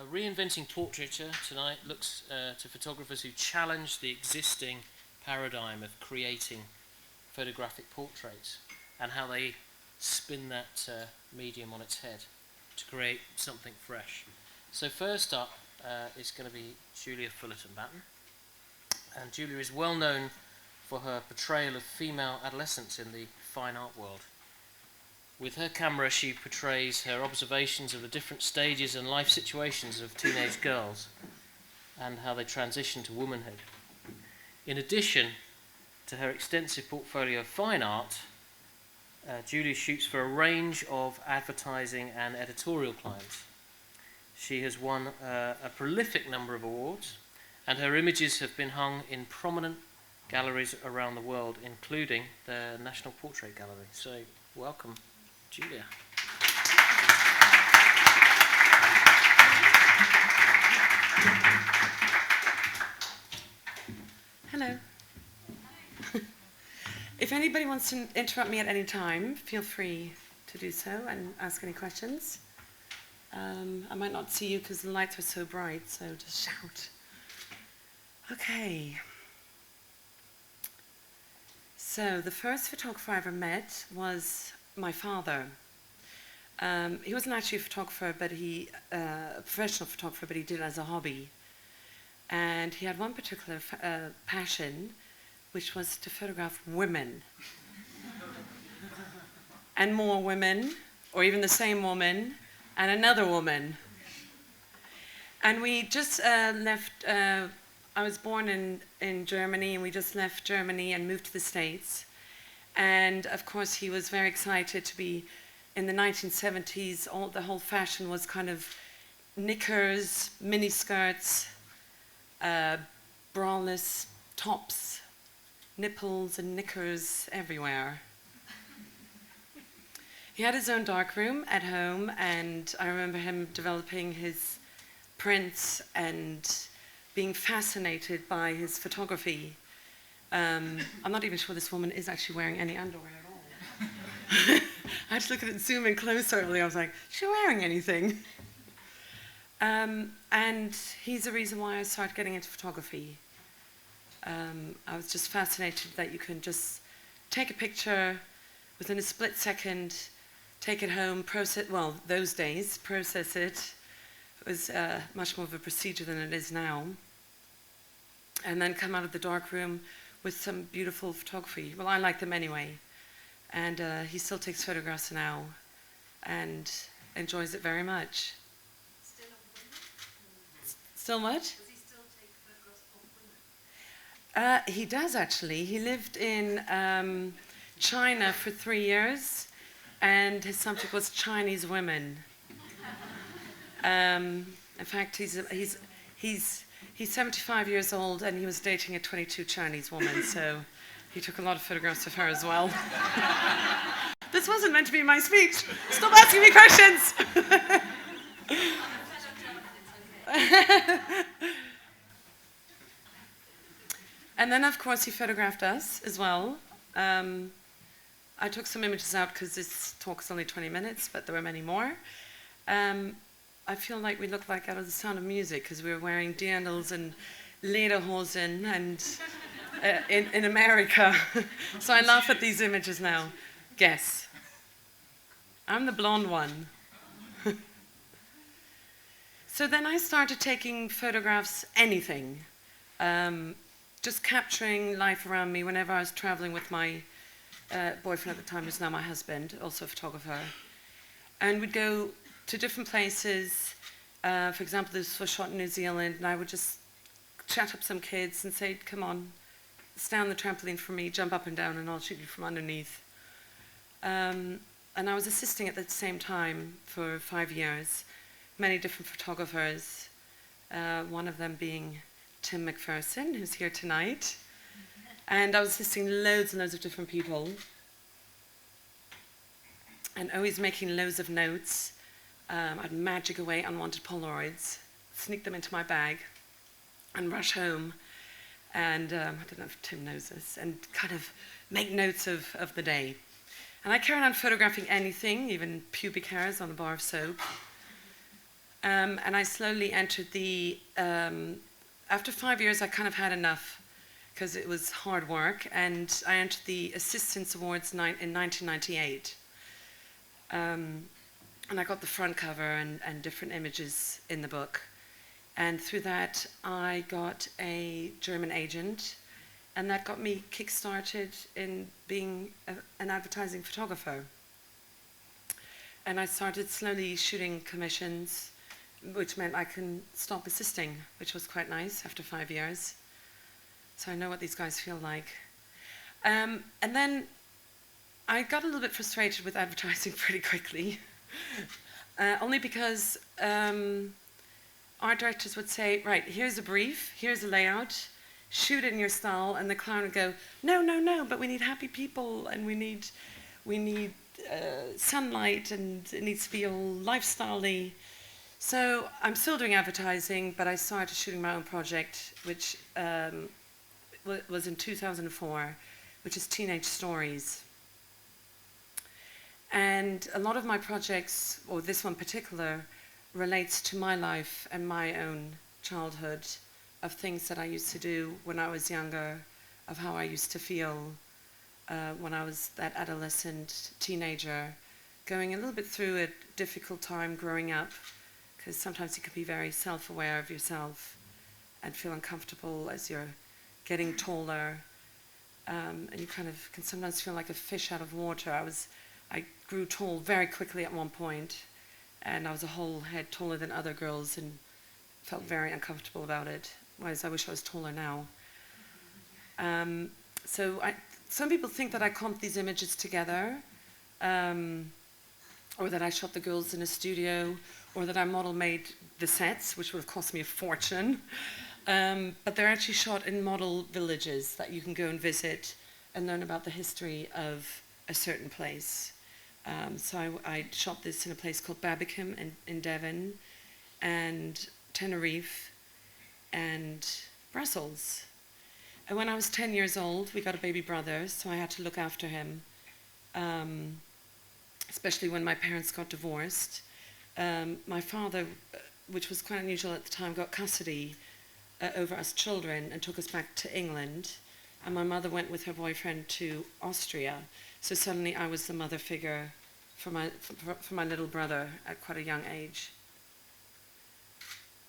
Reinventing Portraiture tonight looks to photographers who challenge the existing paradigm of creating photographic portraits and how they spin that medium on its head to create something fresh. So first up is going to be Julia Fullerton-Batten. And Julia is well known for her portrayal of female adolescents in the fine art world. With her camera, she portrays her observations of the different stages and life situations of teenage girls and how they transition to womanhood. In addition to her extensive portfolio of fine art, Julia shoots for a range of advertising and editorial clients. She has won a prolific number of awards, and her images have been hung in prominent galleries around the world, including the National Portrait Gallery. So, welcome, Julia. Hello. If anybody wants to interrupt me at any time, feel free to do so and ask any questions. I might not see you because the lights are so bright, so just shout. Okay. So the first photographer I ever met was my father. He wasn't actually a photographer, but a professional photographer, but he did it as a hobby. And he had one particular passion, which was to photograph women. And more women, or even the same woman, and another woman. And we just left, I was born in Germany, and we just left Germany and moved to the States. And of course he was very excited to be, in the 1970s, the whole fashion was kind of knickers, mini skirts, braless tops, nipples and knickers everywhere. He had his own darkroom at home, and I remember him developing his prints and being fascinated by his photography. I'm not even sure this woman is actually wearing any underwear at all. I had to look at it and zoom in closer earlier. I was like, is she wearing anything? And he's the reason why I started getting into photography. I was just fascinated that you can just take a picture within a split second, take it home, process, well, those days, process it. It was much more of a procedure than it is now. And then come out of the darkroom with some beautiful photography. Well, I like them anyway. And he still takes photographs now and enjoys it very much. Still of women? Still what? Does he still take photographs of women? He does, actually. He lived in China for 3 years, and his subject was Chinese women. In fact, he's 75 years old, and he was dating a 22 Chinese woman, so he took a lot of photographs of her as well. This wasn't meant to be my speech. Stop asking me questions. And then, of course, he photographed us as well. I took some images out because this talk is only 20 minutes, but there were many more. I feel like we looked like out of The Sound of Music because we were wearing dirndls and lederhosen and in America. So I laugh at these images now. Guess. I'm the blonde one. So then I started taking photographs, anything. Just capturing life around me whenever I was traveling with my boyfriend at the time, who's now my husband, also a photographer. And we'd go to different places. For example, this was shot in New Zealand, and I would just chat up some kids and say, come on, stand on the trampoline for me, jump up and down, and I'll shoot you from underneath. And I was assisting at the same time for 5 years, many different photographers, one of them being Tim McPherson, who's here tonight. And I was assisting loads and loads of different people, and always making loads of notes. I'd magic away unwanted Polaroids, sneak them into my bag, and rush home. And I don't know if Tim knows this, and kind of make notes of the day. And I carried on photographing anything, even pubic hairs on a bar of soap. And I slowly entered the, after 5 years, I kind of had enough because it was hard work, and I entered the Assistance Awards in 1998. And I got the front cover and different images in the book. And through that, I got a German agent, and that got me kick-started in being an advertising photographer. And I started slowly shooting commissions, which meant I can stop assisting, which was quite nice after 5 years. So I know what these guys feel like. And then I got a little bit frustrated with advertising pretty quickly, only because art directors would say, right, here's a brief, here's a layout, shoot it in your style, and the client would go, no, no, no, but we need happy people, and we need sunlight, and it needs to be all lifestyle-y. So I'm still doing advertising, but I started shooting my own project, which was in 2004, which is Teenage Stories. And a lot of my projects, or this one in particular, relates to my life and my own childhood, of things that I used to do when I was younger, of how I used to feel when I was that adolescent teenager, going a little bit through a difficult time growing up, because sometimes you can be very self-aware of yourself and feel uncomfortable as you're getting taller, and you kind of can sometimes feel like a fish out of water. I grew tall very quickly at one point, and I was a whole head taller than other girls and felt very uncomfortable about it, whereas I wish I was taller now. So some people think that I comped these images together, or that I shot the girls in a studio, or that I model made the sets, which would have cost me a fortune. But they're actually shot in model villages that you can go and visit and learn about the history of a certain place. So I shot this in a place called Babbicombe in Devon, and Tenerife, and Brussels. And when I was 10 years old, we got a baby brother, so I had to look after him, especially when my parents got divorced. My father, which was quite unusual at the time, got custody over us children and took us back to England. And my mother went with her boyfriend to Austria. So suddenly I was the mother figure for my little brother at quite a young age.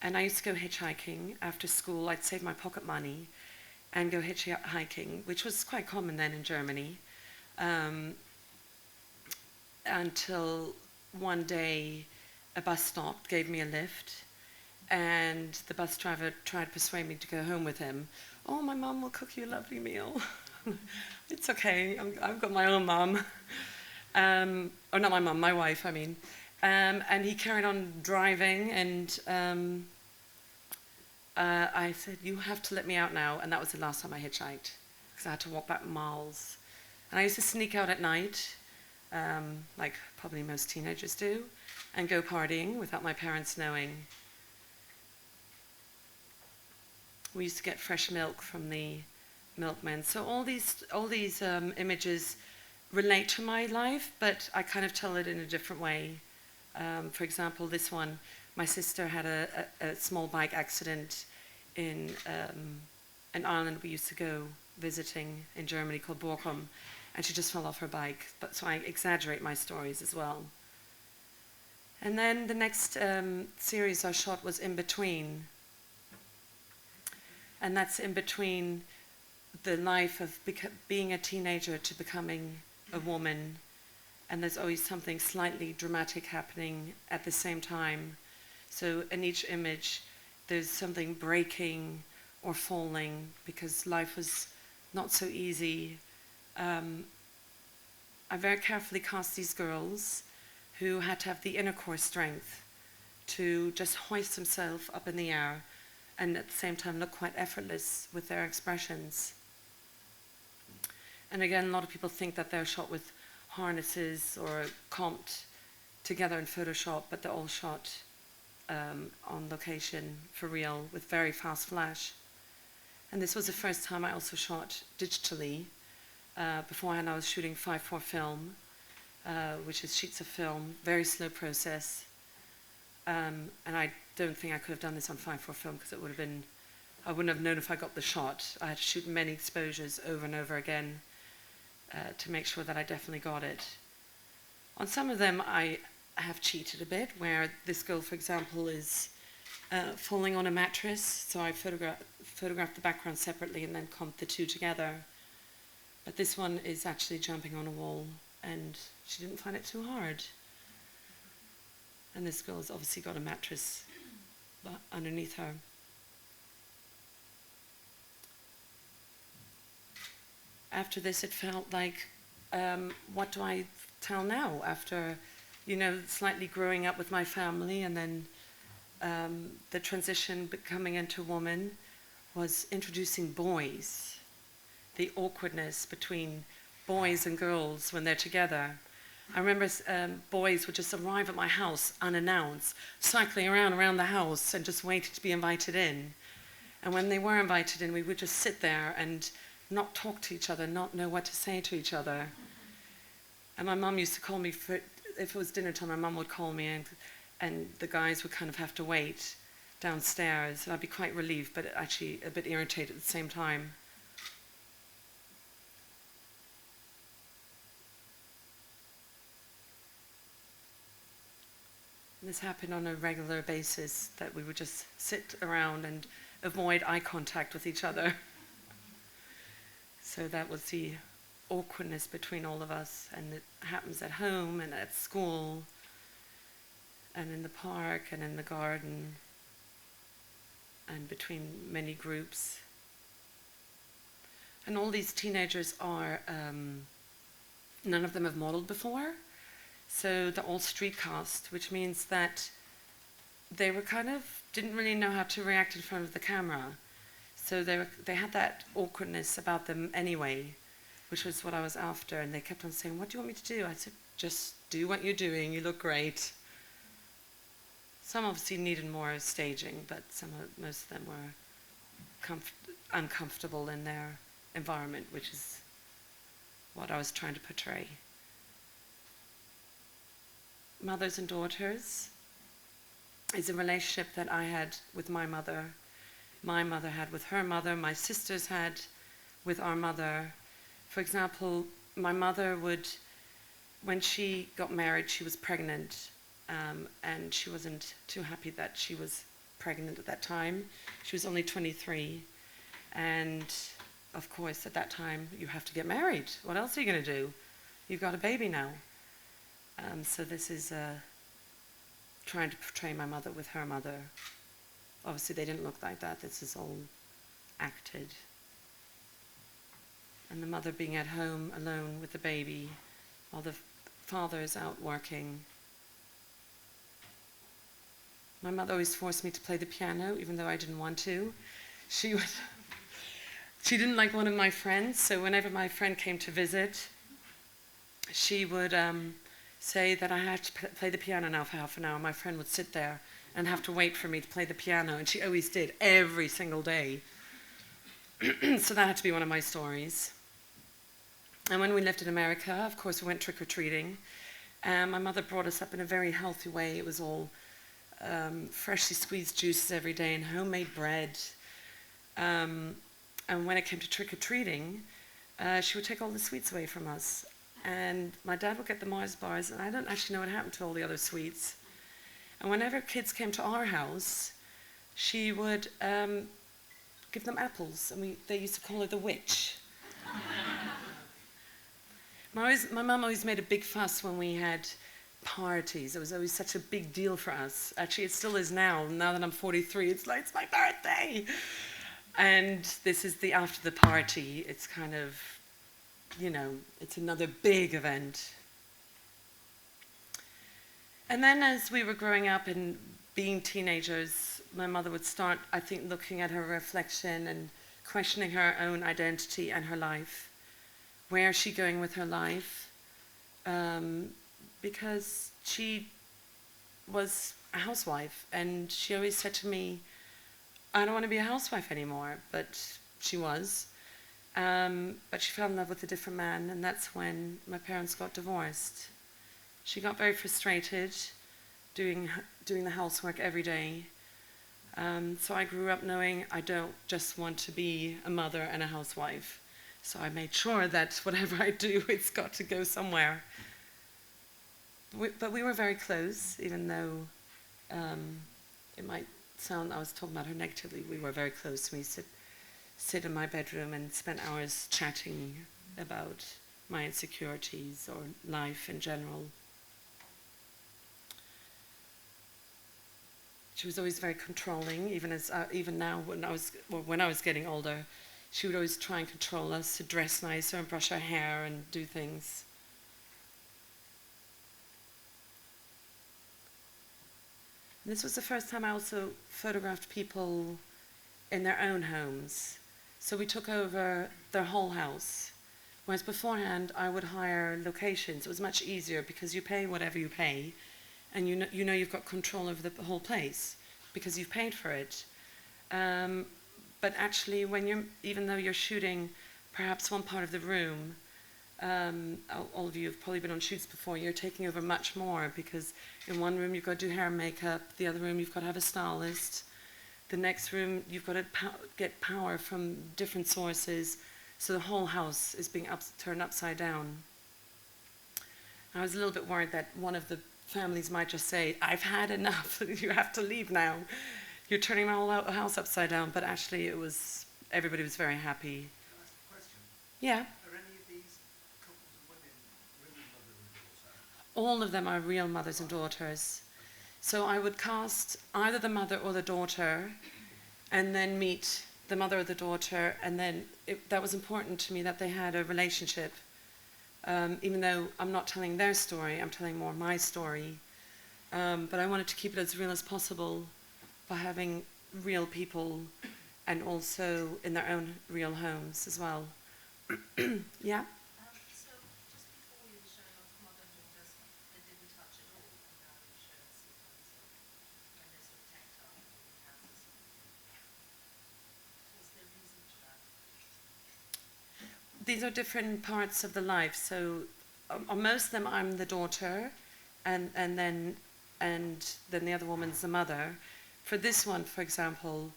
And I used to go hitchhiking after school. I'd save my pocket money and go hitchhiking, which was quite common then in Germany, until one day a bus stopped, gave me a lift, and the bus driver tried to persuade me to go home with him. Oh, my mum will cook you a lovely meal. It's okay, I've got my own mum. Or not my mum, my wife, I mean. And he carried on driving, and I said, you have to let me out now. And that was the last time I hitchhiked, because I had to walk back miles. And I used to sneak out at night, like probably most teenagers do, and go partying without my parents knowing. We used to get fresh milk from the milkman. So all these images relate to my life, but I kind of tell it in a different way. For example, this one, my sister had a small bike accident in an island we used to go visiting in Germany called Bochum, and she just fell off her bike. So I exaggerate my stories as well. And then the next series I shot was In Between. And that's in between the life of being a teenager to becoming a woman. And there's always something slightly dramatic happening at the same time. So in each image, there's something breaking or falling, because life was not so easy. I very carefully cast these girls who had to have the inner core strength to just hoist themselves up in the air and at the same time look quite effortless with their expressions. And again, a lot of people think that they're shot with harnesses or comped together in Photoshop, but they're all shot on location for real with very fast flash. And this was the first time I also shot digitally. Beforehand I was shooting 5:4 film, which is sheets of film, very slow process. And I don't think I could have done this on 5:4 film because it would have been, I wouldn't have known if I got the shot. I had to shoot many exposures over and over again to make sure that I definitely got it. On some of them, I have cheated a bit, where this girl, for example, is falling on a mattress. So I photographed the background separately and then comped the two together. But this one is actually jumping on a wall, and she didn't find it too hard. And this girl has obviously got a mattress underneath her. After this, it felt like, what do I tell now? After, slightly growing up with my family, and then the transition becoming into woman was introducing boys. The awkwardness between boys and girls when they're together. I remember boys would just arrive at my house unannounced, cycling around the house and just waiting to be invited in. And when they were invited in, we would just sit there and not talk to each other, not know what to say to each other. And my mum used to call me, if it was dinner time, my mum would call me, and the guys would kind of have to wait downstairs. And I'd be quite relieved, but actually a bit irritated at the same time. This happened on a regular basis, that we would just sit around and avoid eye contact with each other. So that was the awkwardness between all of us, and it happens at home and at school and in the park and in the garden and between many groups. And all these teenagers are, none of them have modeled before. So they're all street cast, which means that they were didn't really know how to react in front of the camera. So they had that awkwardness about them anyway, which was what I was after. And they kept on saying, "What do you want me to do?" I said, "Just do what you're doing, you look great." Some obviously needed more staging, but most of them were uncomfortable in their environment, which is what I was trying to portray. Mothers and daughters is a relationship that I had with my mother had with her mother, my sisters had with our mother. For example, my mother would, when she got married, she was pregnant, and she wasn't too happy that she was pregnant at that time. She was only 23, and of course at that time you have to get married. What else are you going to do? You've got a baby now. So this is trying to portray my mother with her mother. Obviously they didn't look like that. This is all acted. And the mother being at home alone with the baby while the father is out working. My mother always forced me to play the piano, even though I didn't want to. She didn't like one of my friends, so whenever my friend came to visit, she would say that I had to play the piano now for half an hour. My friend would sit there and have to wait for me to play the piano, and she always did, every single day. So that had to be one of my stories. And when we lived in America, of course, we went trick-or-treating. My mother brought us up in a very healthy way. It was all freshly squeezed juices every day and homemade bread. And when it came to trick-or-treating, she would take all the sweets away from us. And my dad would get the Mars bars, and I don't actually know what happened to all the other sweets. And whenever kids came to our house, she would give them apples, and they used to call her the witch. My mum always made a big fuss when we had parties. It was always such a big deal for us. Actually, it still is now. Now that I'm 43, it's like, it's my birthday. And this is the after the party. It's kind of, it's another big event. And then as we were growing up and being teenagers, my mother would start, I think, looking at her reflection and questioning her own identity and her life. Where is she going with her life? Because she was a housewife, and she always said to me, I don't want to be a housewife anymore, but she was. But she fell in love with a different man, and that's when my parents got divorced. She got very frustrated, doing the housework every day. So I grew up knowing I don't just want to be a mother and a housewife. So I made sure that whatever I do, it's got to go somewhere. But we were very close, even though it might sound I was talking about her negatively. We were very close. We sit in my bedroom and spent hours chatting about my insecurities or life in general. She was always very controlling, even now when I was getting older. She would always try and control us to dress nicer and brush our hair and do things. And this was the first time I also photographed people in their own homes. So we took over their whole house. Whereas beforehand, I would hire locations. It was much easier because you pay whatever you pay, and you know you've got control over the whole place because you've paid for it. But actually, even though you're shooting perhaps one part of the room, all of you have probably been on shoots before, you're taking over much more because in one room you've got to do hair and makeup, the other room you've got to have a stylist, the next room you've got to get power from different sources, so the whole house is being turned upside down. I was a little bit worried that one of the families might just say, "I've had enough, you have to leave now. You're turning my whole house upside down," but actually everybody was very happy. Can I ask a question? Yeah. Are any of these couples of women real mother and daughter? All of them are real mothers and daughters. So I would cast either the mother or the daughter and then meet the mother or the daughter, and then that was important to me that they had a relationship. Even though I'm not telling their story, I'm telling more my story. But I wanted to keep it as real as possible by having real people and also in their own real homes as well. Yeah? So just before you were showing off mother and daughters that didn't touch at all, and now you're showing a sequence of when they're sort of tactile holding hands. What's the reason for that? These are different parts of the life. So on most of them, I'm the daughter, and then the other woman's the mother. For this one, for example,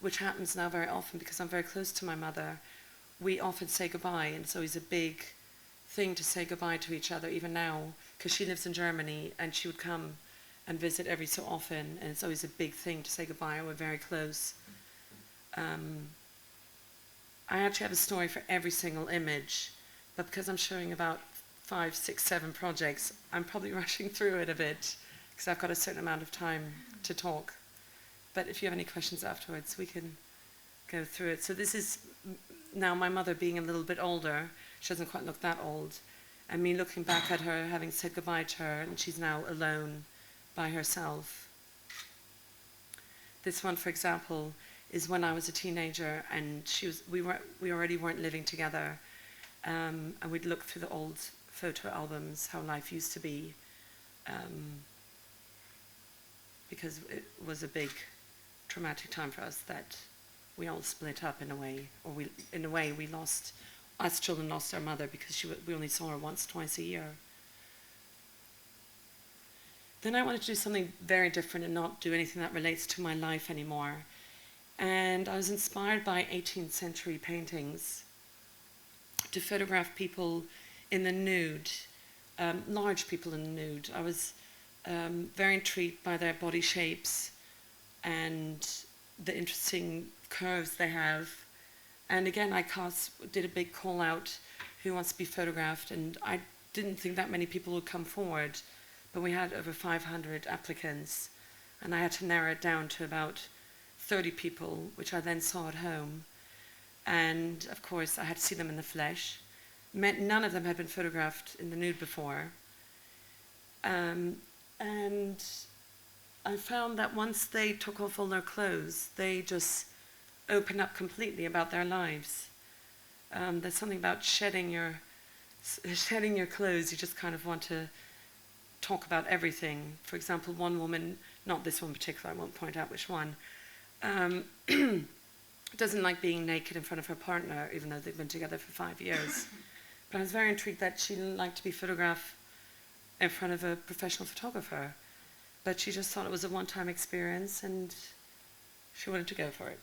which happens now very often because I'm very close to my mother, we often say goodbye, and it's always a big thing to say goodbye to each other, even now, because she lives in Germany, and she would come and visit every so often, and it's always a big thing to say goodbye. We're very close. I actually have a story for every single image, but because I'm showing about 5, 6, 7 projects, I'm probably rushing through it a bit because I've got a certain amount of time to talk. But if you have any questions afterwards, we can go through it. So this is now my mother being a little bit older. She doesn't quite look that old. And me looking back at her, having said goodbye to her, and she's now alone by herself. This one, for example, is when I was a teenager, and we already weren't living together, and we'd look through the old photo albums, how life used to be, because it was a big traumatic time for us that we all split up in a way, or us children lost our mother because we only saw her once, twice a year. Then I wanted to do something very different and not do anything that relates to my life anymore. And I was inspired by 18th century paintings to photograph people in the nude, large people in the nude. I was very intrigued by their body shapes and the interesting curves they have. And again, I did a big call out, who wants to be photographed? And I didn't think that many people would come forward, but we had over 500 applicants, and I had to narrow it down to about 30 people, which I then saw at home. And of course, I had to see them in the flesh. None of them had been photographed in the nude before. And I found that once they took off all their clothes, they just opened up completely about their lives. There's something about shedding your clothes. You just kind of want to talk about everything. For example, one woman, not this one in particular, I won't point out which one, doesn't like being naked in front of her partner, even though they've been together for 5 years. But I was very intrigued that she didn't like to be photographed in front of a professional photographer. but she just thought it was a one-time experience and she wanted to go for it.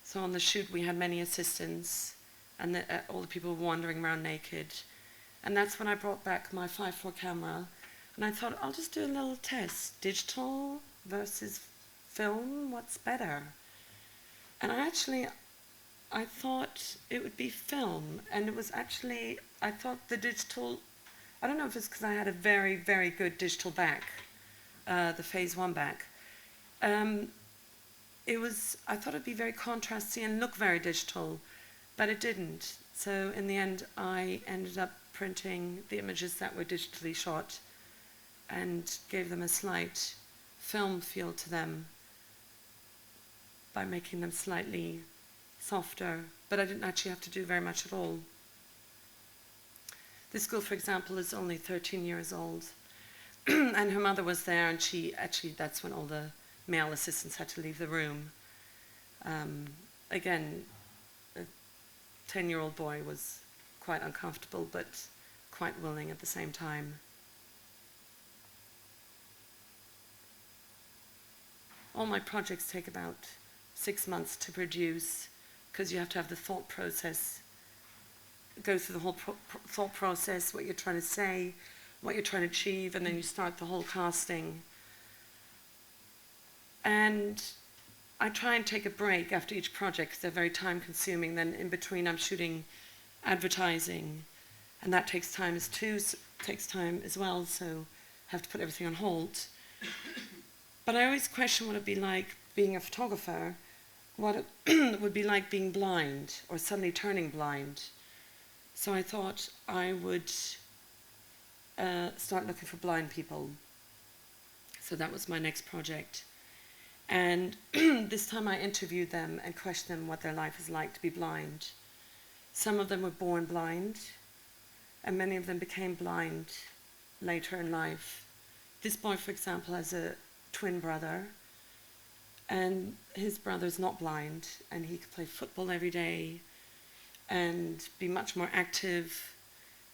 So on the shoot we had many assistants and all the people wandering around naked. And that's when I brought back my 5.4 camera and I thought, I'll just do a little test. Digital versus film, what's better? And I thought it would be film, and it was actually, I thought the digital, I don't know if it's because I had a very, very good digital back, the phase 1 back. I thought it'd be very contrasty and look very digital, but it didn't. So in the end, I ended up printing the images that were digitally shot and gave them a slight film feel to them by making them slightly softer, but I didn't actually have to do very much at all. This girl, for example, is only 13 years old, and her mother was there, and that's when all the male assistants had to leave the room. Again, a 10-year-old boy was quite uncomfortable, but quite willing at the same time. All my projects take about 6 months to produce, because you have to have the thought process, go through the whole thought process, what you're trying to say, what you're trying to achieve, and then you start the whole casting. And I try and take a break after each project because they're very time consuming. Then in between I'm shooting advertising, and that takes time as well, so I have to put everything on hold. But I always question what it'd be like being a photographer, what it would be like being blind or suddenly turning blind. So I thought I would start looking for blind people. So that was my next project. And this time I interviewed them and questioned them what their life is like to be blind. Some of them were born blind, and many of them became blind later in life. This boy, for example, has a twin brother, and his brother's not blind, and he could play football every day and be much more active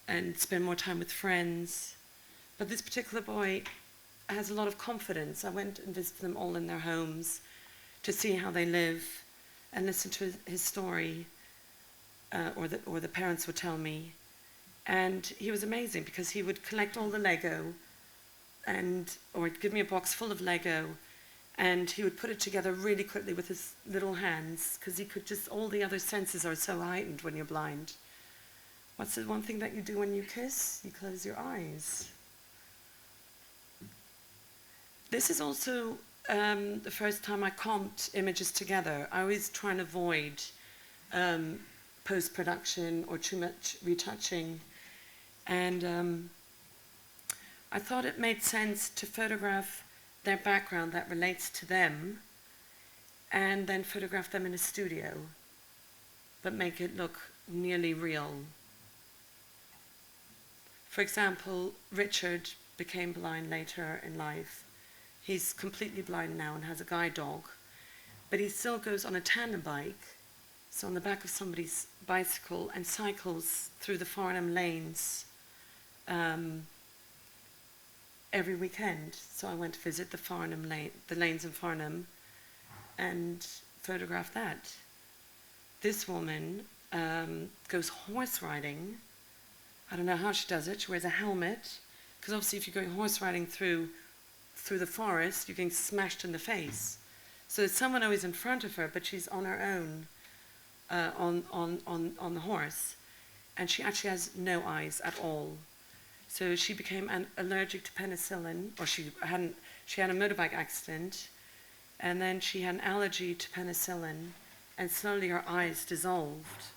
and spend more time with friends. But this particular boy has a lot of confidence. I went and visited them all in their homes to see how they live and listen to his story, or the parents would tell me. And he was amazing because he would collect all the Lego or give me a box full of Lego, and he would put it together really quickly with his little hands because he could all the other senses are so heightened when you're blind. What's the one thing that you do when you kiss? You close your eyes. This is also the first time I comped images together. I always try and avoid post-production or too much retouching. And I thought it made sense to photograph their background that relates to them and then photograph them in a studio, but make it look nearly real. For example, Richard became blind later in life. He's completely blind now and has a guide dog, but he still goes on a tandem bike, so on the back of somebody's bicycle, and cycles through the Farnham lanes every weekend. So I went to visit the lanes in Farnham and photographed that. This woman goes horse riding. I don't know how she does it. She wears a helmet, because obviously if you're going horse riding through the forest, you're getting smashed in the face. So there's someone always in front of her, but she's on her own on the horse, and she actually has no eyes at all. So she became allergic to penicillin, or she had a motorbike accident, and then she had an allergy to penicillin, and slowly her eyes dissolved.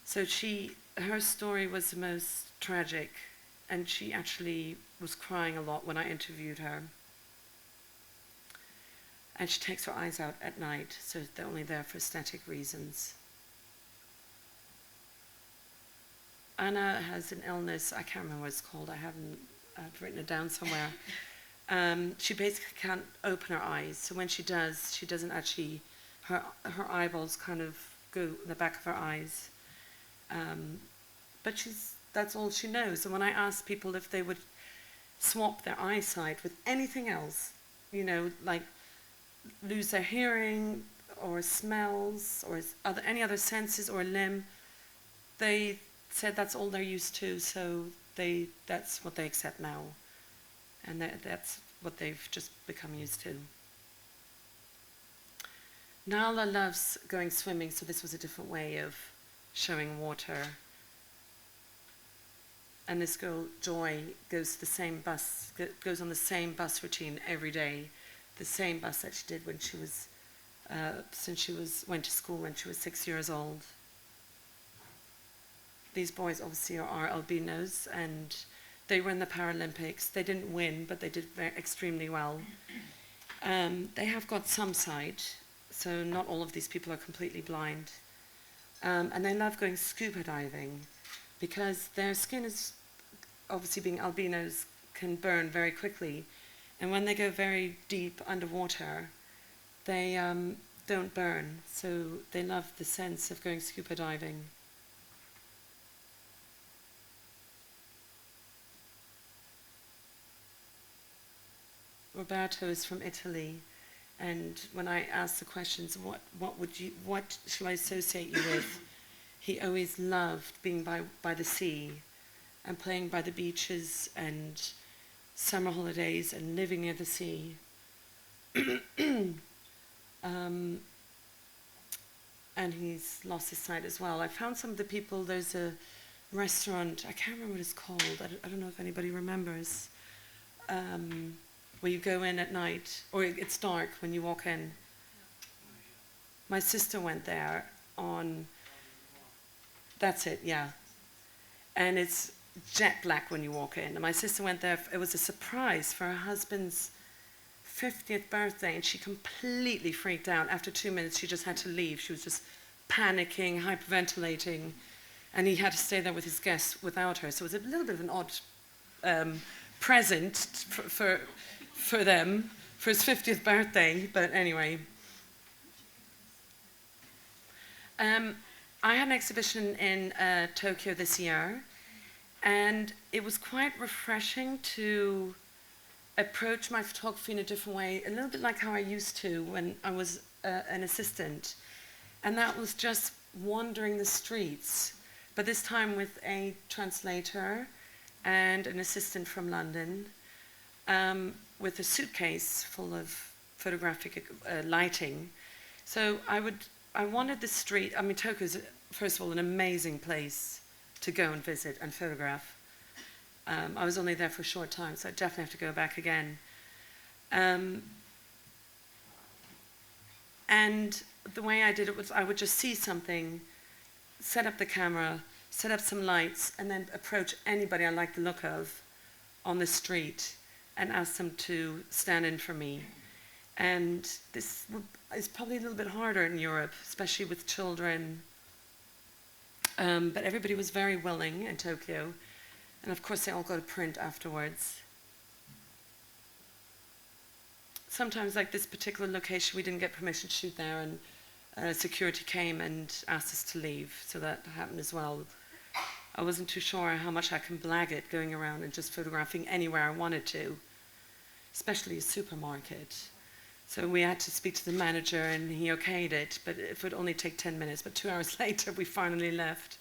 So her story was the most tragic, and she actually was crying a lot when I interviewed her. And she takes her eyes out at night, so they're only there for aesthetic reasons. Anna has an illness, I can't remember what it's called, I've written it down somewhere. She basically can't open her eyes, so when she does, she doesn't actually, her eyeballs kind of go in the back of her eyes. But that's all she knows. And when I ask people if they would swap their eyesight with anything else, you know, like lose their hearing or smells or any other senses or limb, they said that's all they're used to, so that's what they accept now. And that's what they've just become used to. Nala loves going swimming, so this was a different way of showing water. And this girl, Joy, goes on the same bus routine every day, the same bus that she did when she was, went to school when she was 6 years old. These boys obviously are albinos, and they were in the Paralympics. They didn't win, but they did extremely well. They have got some sight, so not all of these people are completely blind. And they love going scuba diving because their skin is, obviously being albinos, can burn very quickly. And when they go very deep underwater, they don't burn. So they love the sense of going scuba diving. Roberto is from Italy, and when I asked the questions, what shall I associate you with? He always loved being by the sea and playing by the beaches and summer holidays and living near the sea. And he's lost his sight as well. I found some of the people, there's a restaurant, I can't remember what it's called, I don't know if anybody remembers, where you go in at night, or it's dark when you walk in. My sister went there on, that's it, yeah. And it's jet black when you walk in. And my sister went there, it was a surprise for her husband's 50th birthday, and she completely freaked out. After 2 minutes, she just had to leave. She was just panicking, hyperventilating, and he had to stay there with his guests without her. So it was a little bit of an odd present for them, for his 50th birthday, but anyway. I had an exhibition in Tokyo this year, and it was quite refreshing to approach my photography in a different way, a little bit like how I used to when I was an assistant. And that was just wandering the streets, but this time with a translator and an assistant from London, with a suitcase full of photographic lighting. So I wanted the street, I mean, Tokyo's, first of all, an amazing place to go and visit and photograph. I was only there for a short time, so I definitely have to go back again. And the way I did it was I would just see something, set up the camera, set up some lights, and then approach anybody I liked the look of on the street and ask them to stand in for me. And this is probably a little bit harder in Europe, especially with children. But everybody was very willing in Tokyo. And of course, they all go to print afterwards. Sometimes, like this particular location, we didn't get permission to shoot there, and security came and asked us to leave. So that happened as well. I wasn't too sure how much I can blag it going around and just photographing anywhere I wanted to, especially a supermarket. So we had to speak to the manager, and he okayed it, but it would only take 10 minutes. But 2 hours later, we finally left.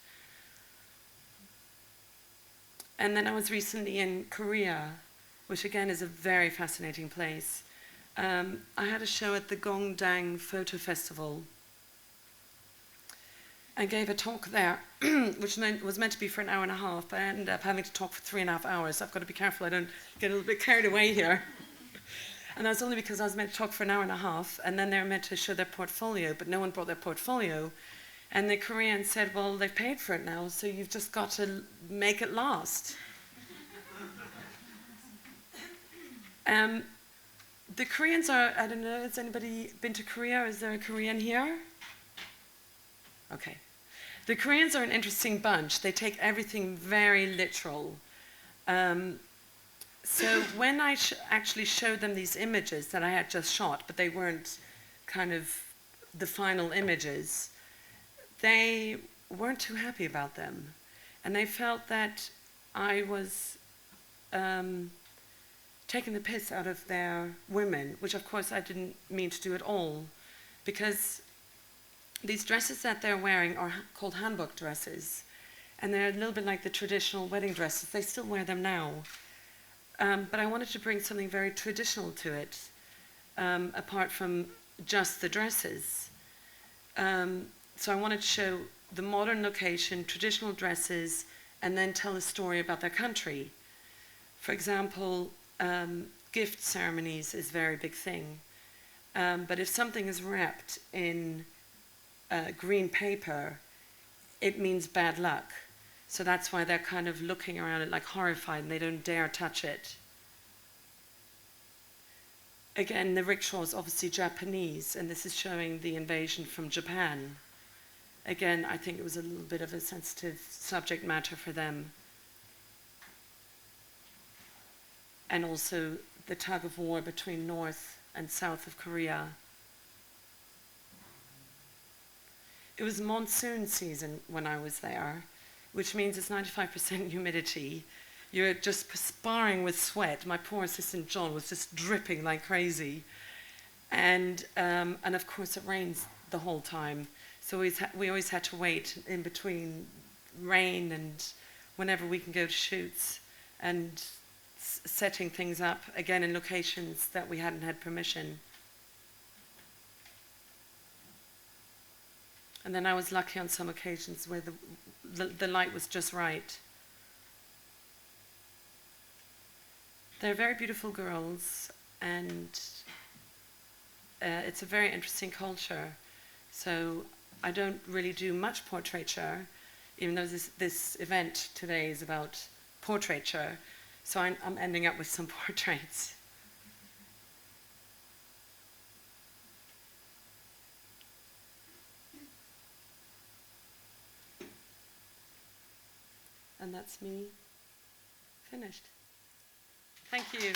And then I was recently in Korea, which again is a very fascinating place. I had a show at the Gongdang Photo Festival. I gave a talk there, which was meant to be for an hour and a half, but I ended up having to talk for 3.5 hours. So I've got to be careful I don't get a little bit carried away here. And that was only because I was meant to talk for an hour and a half, and then they were meant to show their portfolio, but no one brought their portfolio. And the Korean said, well, they've paid for it now, so you've just got to make it last. The Koreans are, I don't know, has anybody been to Korea? Is there a Korean here? Okay. The Koreans are an interesting bunch. They take everything very literal. So when I actually showed them these images that I had just shot, but they weren't kind of the final images, they weren't too happy about them. And they felt that I was taking the piss out of their women, which of course I didn't mean to do at all, because these dresses that they're wearing are called handbook dresses, and they're a little bit like the traditional wedding dresses. They still wear them now. But I wanted to bring something very traditional to it, apart from just the dresses. So I wanted to show the modern location, traditional dresses, and then tell a story about their country. For example, gift ceremonies is a very big thing. But if something is wrapped in green paper, it means bad luck. So that's why they're kind of looking around it like horrified, and they don't dare touch it. Again, the rickshaw is obviously Japanese, and this is showing the invasion from Japan. Again, I think it was a little bit of a sensitive subject matter for them. And also the tug of war between North and South of Korea. It was monsoon season when I was there, which means it's 95% humidity. You're just perspiring with sweat. My poor assistant John was just dripping like crazy. And of course it rains the whole time. So we always had to wait in between rain and whenever we can go to shoots, and setting things up, again in locations that we hadn't had permission. And then I was lucky on some occasions where the light was just right. They're very beautiful girls, and it's a very interesting culture. So I don't really do much portraiture, even though this event today is about portraiture. So I'm ending up with some portraits. And that's me finished. Thank you.